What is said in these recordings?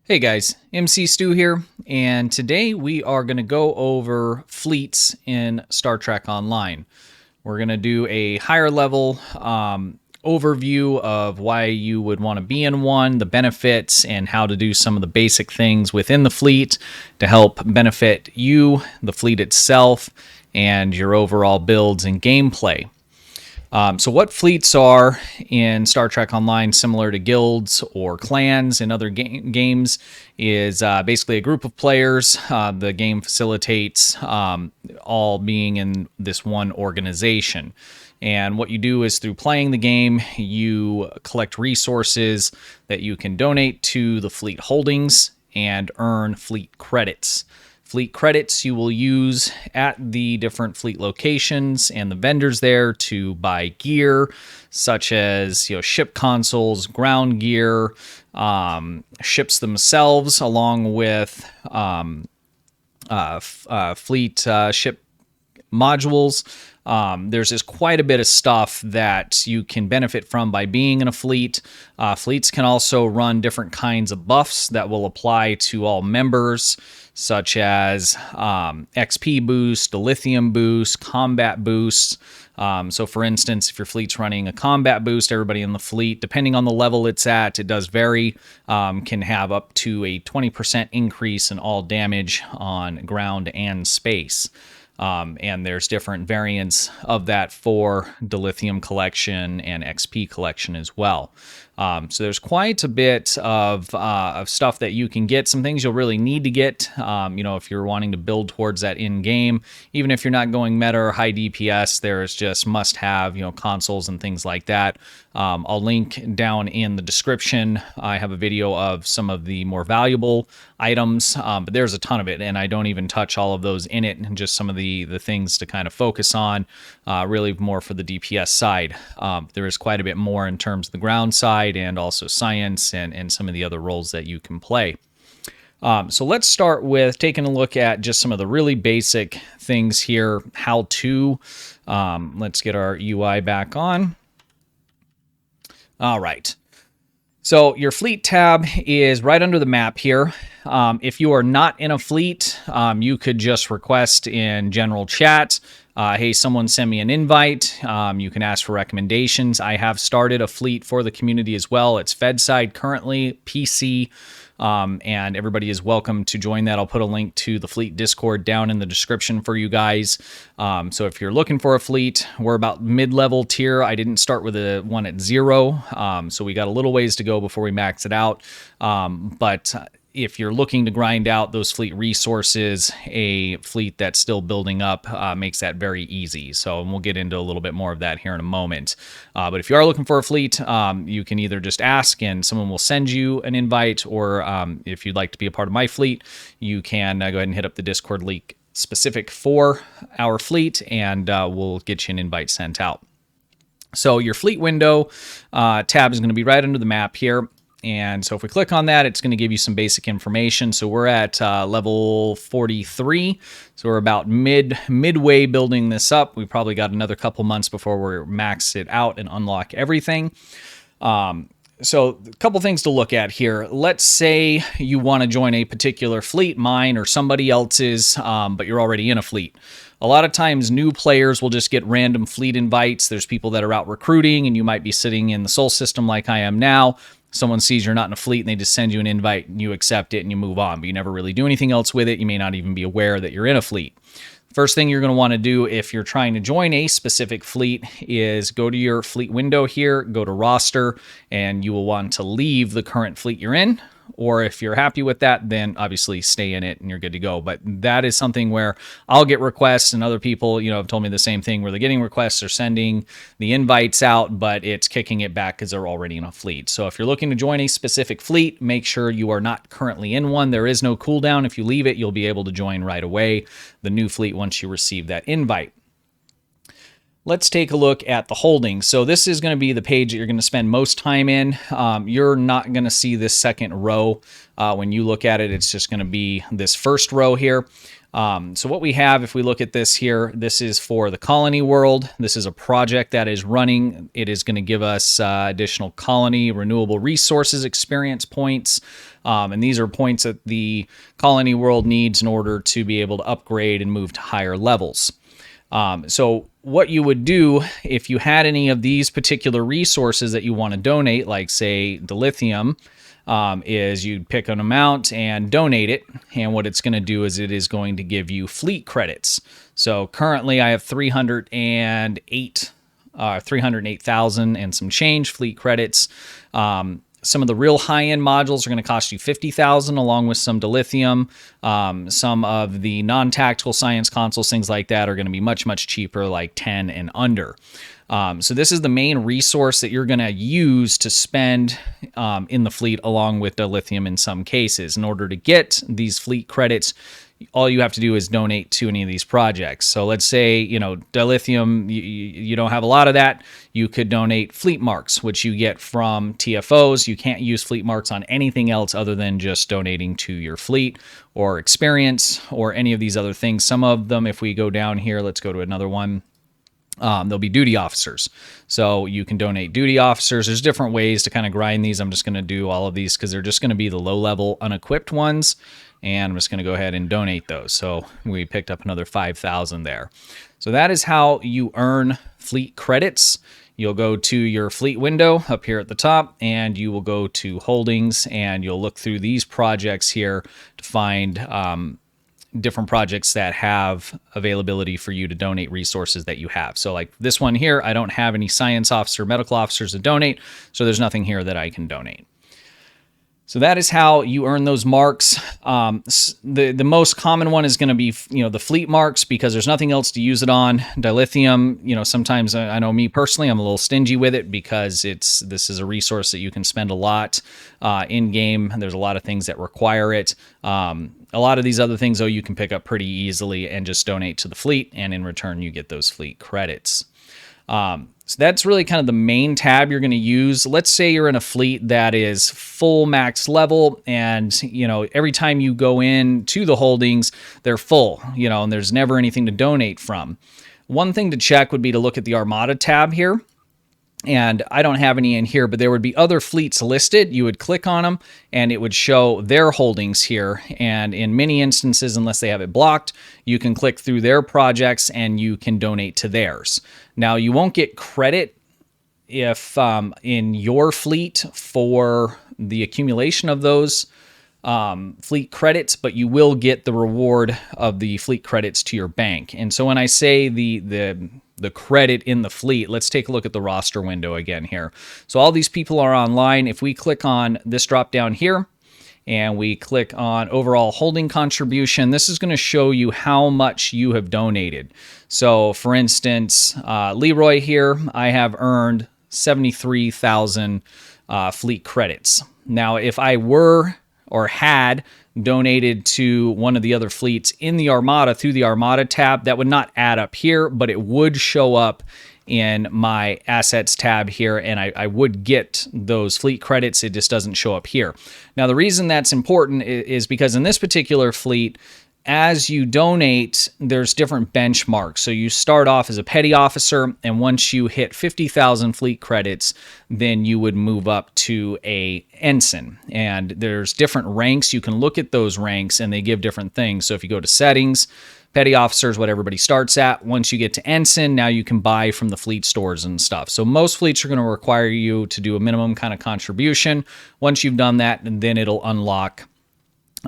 Hey guys, MC Stu here, and today we are going to go over fleets in Star Trek Online. We're going to do a higher level overview of why you would want to be in one, the benefits, and how to do some of the basic things within the fleet to help benefit you, the fleet itself, and your overall builds and gameplay. So what fleets are in Star Trek Online, similar to guilds or clans in other games, is basically a group of players. The game facilitates all being in this one organization. And what you do is through playing the game, you collect resources that you can donate to the fleet holdings and earn fleet credits. Fleet credits you will use at the different fleet locations and the vendors there to buy gear, such as ship consoles, ground gear, ships themselves, along with fleet ship modules. There's just quite a bit of stuff that you can benefit from by being in a fleet. Fleets can also run different kinds of buffs that will apply to all members, such as XP boost, lithium boost, combat boosts. So for instance, if your fleet's running a combat boost, everybody in the fleet, depending on the level it's at, it does vary, can have up to a 20% increase in all damage on ground and space. And there's different variants of that for dilithium collection and XP collection as well. So there's quite a bit of stuff that you can get. Some things you'll really need to get, if you're wanting to build towards that in-game. Even if you're not going meta or high DPS, there's just must-have, consoles and things like that. I'll link down in the description. I have a video of some of the more valuable items, but there's a ton of it, and I don't even touch all of those in it, and just some of the things to kind of focus on, really more for the DPS side. There is quite a bit more in terms of the ground side and also science and some of the other roles that you can play. So let's start with taking a look at just some of the really basic things here. How to. Let's get our UI back on. All right. So your fleet tab is right under the map here. If you are not in a fleet, you could just request in general chat, hey, someone send me an invite. You can ask for recommendations. I have started a fleet for the community as well. It's Fedside currently, PC, and everybody is welcome to join that. I'll put a link to the fleet Discord down in the description for you guys. So if you're looking for a fleet, we're about mid-level tier. I didn't start with a one at 0, so we got a little ways to go before we max it out. But if you're looking to grind out those fleet resources, a fleet that's still building up makes that very easy. So we'll get into a little bit more of that here in a moment. But if you are looking for a fleet, you can either just ask and someone will send you an invite, or if you'd like to be a part of my fleet, you can go ahead and hit up the Discord link specific for our fleet, and we'll get you an invite sent out. So your fleet window tab is going to be right under the map here. And so if we click on that, it's going to give you some basic information. So we're at level 43. So we're about midway building this up. We probably got another couple months before we max it out and unlock everything. So a couple things to look at here. Let's say you want to join a particular fleet, mine or somebody else's, but you're already in a fleet. A lot of times new players will just get random fleet invites. There's people that are out recruiting, and you might be sitting in the Sol system like I am now. Someone sees you're not in a fleet and they just send you an invite and you accept it and you move on, but you never really do anything else with it. You may not even be aware that you're in a fleet. First thing you're going to want to do if you're trying to join a specific fleet is go to your fleet window here, go to roster, and you will want to leave the current fleet you're in. Or if you're happy with that, then obviously stay in it and you're good to go. But that is something where I'll get requests, and other people, have told me the same thing, where they're getting requests, they're sending the invites out, but it's kicking it back because they're already in a fleet. So if you're looking to join a specific fleet, make sure you are not currently in one. There is no cooldown. If you leave it, you'll be able to join right away the new fleet once you receive that invite. Let's take a look at the holdings. So this is going to be the page that you're going to spend most time in. You're not going to see this second row. When you look at it, it's just going to be this first row here. So what we have, if we look at this here, this is for the colony world. This is a project that is running. It is going to give us additional colony renewable resources experience points. And these are points that the colony world needs in order to be able to upgrade and move to higher levels. So what you would do if you had any of these particular resources that you want to donate, like say dilithium, is you'd pick an amount and donate it. And what it's going to do is it is going to give you fleet credits. So currently I have 308,000 and some change fleet credits. Some of the real high-end modules are going to cost you 50,000 along with some dilithium. Some of the non-tactical science consoles, things like that, are going to be much, much cheaper, like 10 and under. So this is the main resource that you're going to use to spend in the fleet along with dilithium in some cases. In order to get these fleet credits, all you have to do is donate to any of these projects. So let's say, you know, dilithium, you don't have a lot of that. You could donate fleet marks, which you get from TFOs. You can't use fleet marks on anything else other than just donating to your fleet or experience or any of these other things. Some of them, if we go down here, let's go to another one. There'll be duty officers. So you can donate duty officers. There's different ways to kind of grind these. I'm just going to do all of these because they're just going to be the low-level unequipped ones. And I'm just going to go ahead and donate those. So we picked up another 5,000 there. So that is how you earn fleet credits. You'll go to your fleet window up here at the top, and you will go to holdings, and you'll look through these projects here to find different projects that have availability for you to donate resources that you have. So like this one here, I don't have any science officer, medical officers to donate, so there's nothing here that I can donate. So that is how you earn those marks. The most common one is going to be, you know, the fleet marks, because there's nothing else to use it on. Dilithium, you know, sometimes I know me personally, I'm a little stingy with it because this is a resource that you can spend a lot in game. There's a lot of things that require it. A lot of these other things, though, you can pick up pretty easily and just donate to the fleet, and in return you get those fleet credits. So that's really kind of the main tab you're going to use. Let's say you're in a fleet that is full max level, and you know, every time you go in to the holdings, they're full, you know, and there's never anything to donate from. One thing to check would be to look at the Armada tab here. And I don't have any in here, but there would be other fleets listed. You would click on them and it would show their holdings here. And in many instances, unless they have it blocked, you can click through their projects and you can donate to theirs. Now, you won't get credit if in your fleet for the accumulation of those fleet credits, but you will get the reward of the fleet credits to your bank. And so when I say the credit in the fleet, let's take a look at the roster window again here. So all these people are online. If we click on this drop down here and we click on overall holding contribution, this is going to show you how much you have donated. So for instance, Leroy here, I have earned 73,000 fleet credits. Now, if I were or had donated to one of the other fleets in the Armada through the Armada tab, that would not add up here, but it would show up in my assets tab here, and I would get those fleet credits. It just doesn't show up here. Now, the reason that's important is because in this particular fleet, as you donate, there's different benchmarks. So you start off as a petty officer, and once you hit 50,000 fleet credits, then you would move up to a ensign. And there's different ranks. You can look at those ranks, and they give different things. So if you go to settings, petty officer is what everybody starts at. Once you get to ensign, now you can buy from the fleet stores and stuff. So most fleets are going to require you to do a minimum kind of contribution. Once you've done that, and then it'll unlock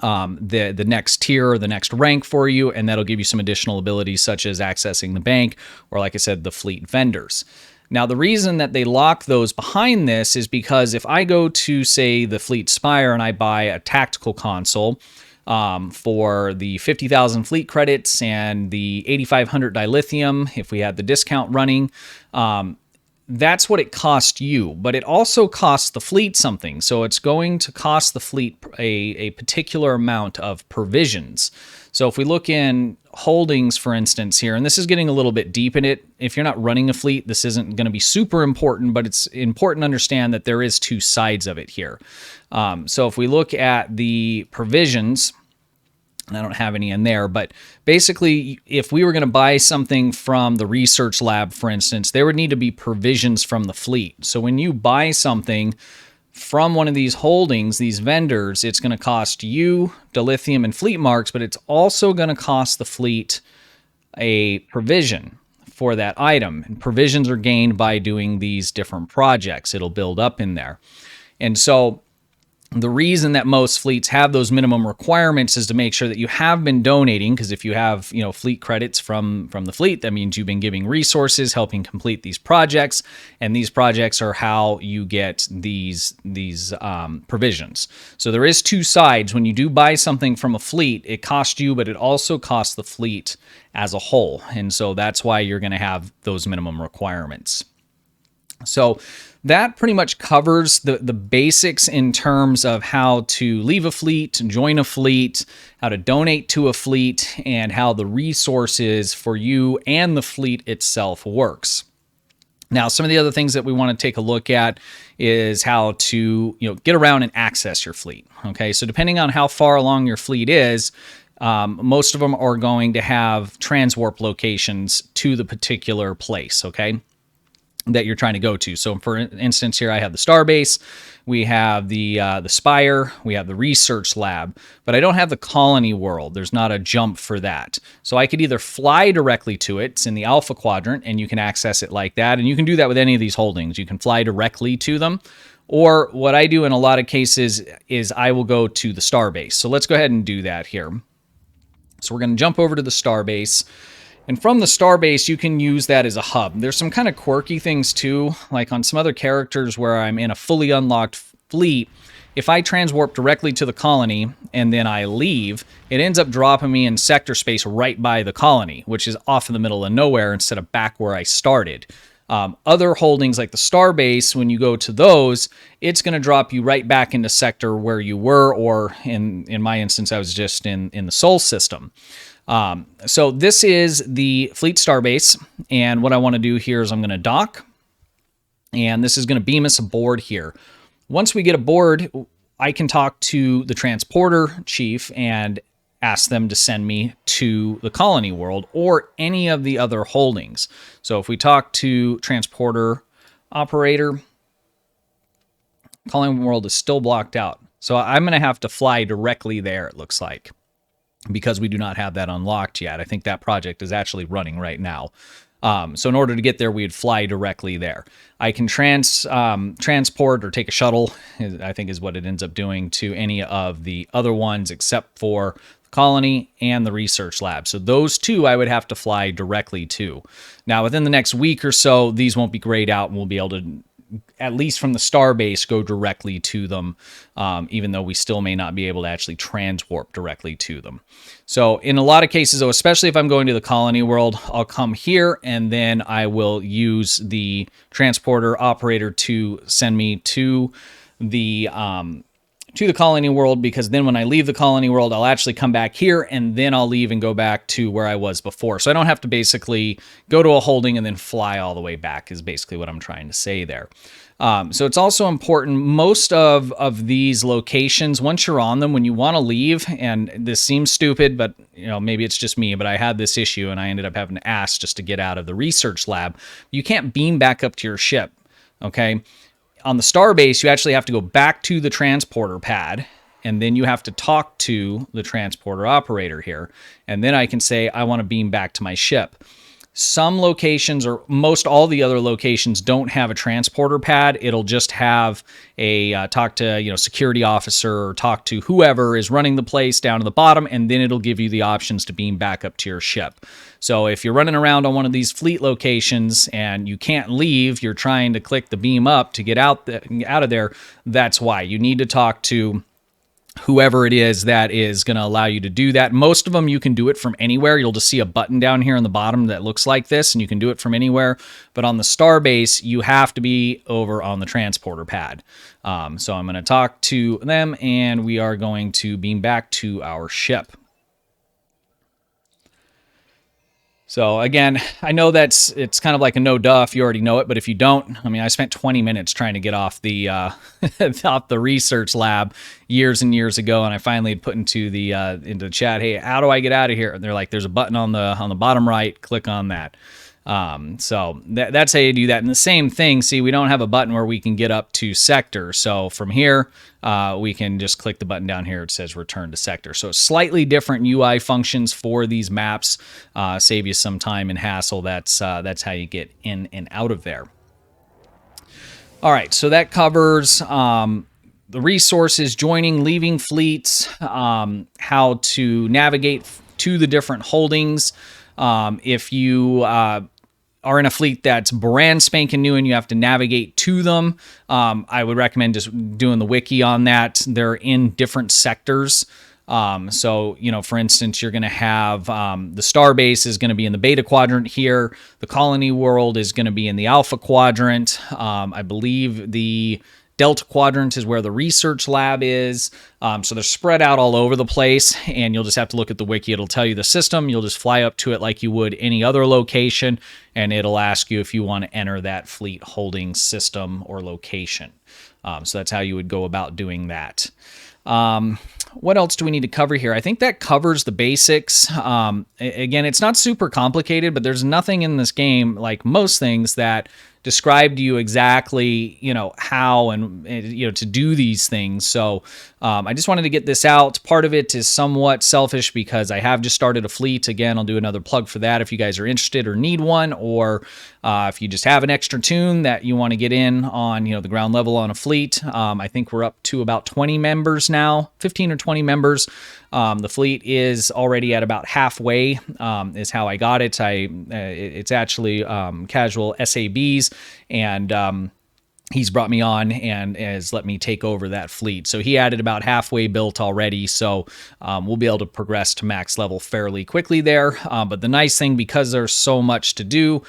the next tier or the next rank for you, and that'll give you some additional abilities such as accessing the bank or, like I said, the fleet vendors. Now, the reason that they lock those behind this is because if I go to, say, the Fleet Spire and I buy a tactical console for the 50,000 fleet credits and the 8,500 dilithium, if we had the discount running, that's what it cost you, but it also costs the fleet something. So it's going to cost the fleet a particular amount of provisions. So if we look in holdings, for instance, here, and this is getting a little bit deep in it. If you're not running a fleet, this isn't going to be super important, but it's important to understand that there is two sides of it here. So if we look at the provisions, and I don't have any in there, but basically, if we were going to buy something from the research lab, for instance, there would need to be provisions from the fleet. So when you buy something from one of these holdings, these vendors, it's going to cost you dilithium and fleet marks, but it's also going to cost the fleet a provision for that item. And provisions are gained by doing these different projects. It'll build up in there. And so the reason that most fleets have those minimum requirements is to make sure that you have been donating, because if you have, fleet credits from the fleet, that means you've been giving resources, helping complete these projects, and these projects are how you get these provisions. So there is two sides. When you do buy something from a fleet, it costs you, but it also costs the fleet as a whole, and so that's why you're going to have those minimum requirements. So that pretty much covers the basics in terms of how to leave a fleet, join a fleet, how to donate to a fleet, and how the resources for you and the fleet itself works. Now, some of the other things that we want to take a look at is how to get around and access your fleet. Okay, so depending on how far along your fleet is, most of them are going to have transwarp locations to the particular place, okay, that you're trying to go to. So for instance, here I have the Starbase, we have the Spire, we have the Research Lab, but I don't have the Colony World. There's not a jump for that. So I could either fly directly to it. It's in the Alpha Quadrant, and you can access it like that. And you can do that with any of these holdings. You can fly directly to them. Or what I do in a lot of cases is I will go to the Starbase. So let's go ahead and do that here. So we're going to jump over to the Starbase. And from the Starbase, you can use that as a hub. There's some kind of quirky things too, like on some other characters where I'm in a fully unlocked fleet. If I transwarp directly to the colony and then I leave, it ends up dropping me in sector space right by the colony, which is off in the middle of nowhere instead of back where I started. Other holdings like the Starbase, when you go to those, it's going to drop you right back into sector where you were, or in my instance, I was just in the Sol system. So this is the Fleet Starbase, and what I want to do here is I'm going to dock, and this is going to beam us aboard here. Once we get aboard, I can talk to the transporter chief and ask them to send me to the Colony World or any of the other holdings. So if we talk to transporter operator, Colony World is still blocked out. So I'm going to have to fly directly there, it looks like, because we do not have that unlocked yet. I think that project is actually running right now. So in order to get there, we'd fly directly there. I can transport or take a shuttle, I think is what it ends up doing, to any of the other ones except for the Colony and the Research Lab. So those two I would have to fly directly to. Now, within the next week or so, these won't be grayed out, and we'll be able to, at least from the Starbase, go directly to them, even though we still may not be able to actually transwarp directly to them. So in a lot of cases, though, especially if I'm going to the Colony World, I'll come here and then I will use the transporter operator to send me to the Colony World, because then when I leave the Colony World, I'll actually come back here and then I'll leave and go back to where I was before. So I don't have to basically go to a holding and then fly all the way back, is basically what I'm trying to say there. So it's also important, most of these locations, once you're on them, when you want to leave, and this seems stupid, but maybe it's just me, but I had this issue and I ended up having to ask just to get out of the research lab. You can't beam back up to your ship, okay? On the Starbase, you actually have to go back to the transporter pad, and then you have to talk to the transporter operator here, and then I can say, I want to beam back to my ship. Some locations, or most all the other locations, don't have a transporter pad. It'll just have a talk to security officer, or talk to whoever is running the place down to the bottom, and then it'll give you the options to beam back up to your ship. So if you're running around on one of these fleet locations and you can't leave, you're trying to click the beam up to get out of there, that's why. You need to talk to whoever it is that is going to allow you to do that. Most of them, you can do it from anywhere. You'll just see a button down here on the bottom that looks like this, and you can do it from anywhere. But on the Starbase, you have to be over on the transporter pad. So I'm going to talk to them, and we are going to beam back to our ship. So again, I know it's kind of like a no duh if you already know it, but if you don't, I mean, I spent 20 minutes trying to get off the off the research lab years and years ago, and I finally put into the chat, hey, how do I get out of here? And they're like, there's a button on the bottom right, click on that. So that's how you do that. And the same thing, see, we don't have a button where we can get up to sector. So from here, we can just click the button down here. It says return to sector. So slightly different UI functions for these maps, save you some time and hassle. That's how you get in and out of there. All right, so that covers the resources, joining, leaving fleets, how to navigate to the different holdings. If you are in a fleet that's brand spanking new and you have to navigate to them, I would recommend just doing the wiki on that. They're in different sectors. So, you know, for instance, you're going to have the Starbase is going to be in the beta quadrant here. The colony world is going to be in the alpha quadrant. I believe the Delta quadrant is where the research lab is. So they're spread out all over the place, and you'll just have to look at the wiki. It'll tell you the system. You'll just fly up to it like you would any other location, and it'll ask you if you want to enter that fleet holding system or location. So that's how you would go about doing that. What else do we need to cover here? I think that covers the basics. Again, it's not super complicated, but there's nothing in this game, like most things, that describe to you exactly, you know, how and you know, to do these things. So I just wanted to get this out. Part of it is somewhat selfish because I have just started a fleet. Again, I'll do another plug for that if you guys are interested or need one, or if you just have an extra tune that you want to get in on, you know, the ground level on a fleet. I think we're up to about 20 members now, 15 or 20 members. The fleet is already at about halfway, is how I got it. It's actually CasualSAB's, and he's brought me on and has let me take over that fleet. So he added about halfway built already, so we'll be able to progress to max level fairly quickly there. But the nice thing, because there's so much to do,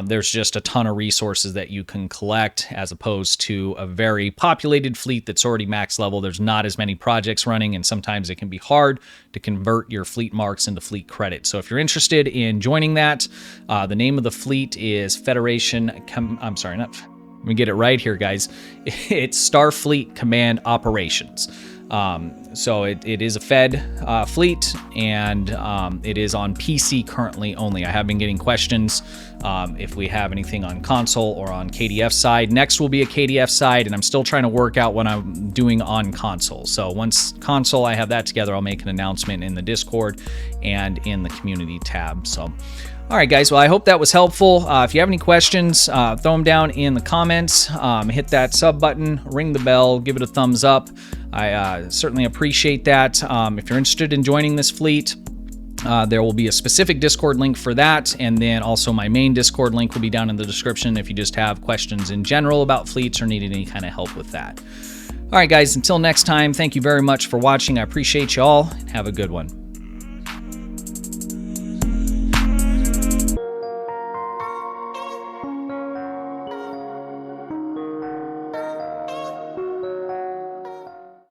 there's just a ton of resources that you can collect, as opposed to a very populated fleet that's already max level. There's not as many projects running, and sometimes it can be hard to convert your fleet marks into fleet credit. So if you're interested in joining that, the name of the fleet is Let me get it right here, guys. It's Starfleet Command Operations. So it is a Fed fleet, and it is on PC currently only. I have been getting questions if we have anything on console or on KDF side. Next will be a KDF side, and I'm still trying to work out what I'm doing on console. So once console, I have that together, I'll make an announcement in the Discord and in the community tab. So, all right, guys. Well, I hope that was helpful. If you have any questions, throw them down in the comments. Hit that sub button, ring the bell, give it a thumbs up. I certainly appreciate that. If you're interested in joining this fleet, there will be a specific Discord link for that, and then also my main Discord link will be down in the description if you just have questions in general about fleets or need any kind of help with that. All right, guys. Until next time, thank you very much for watching. I appreciate you all, and have a good one.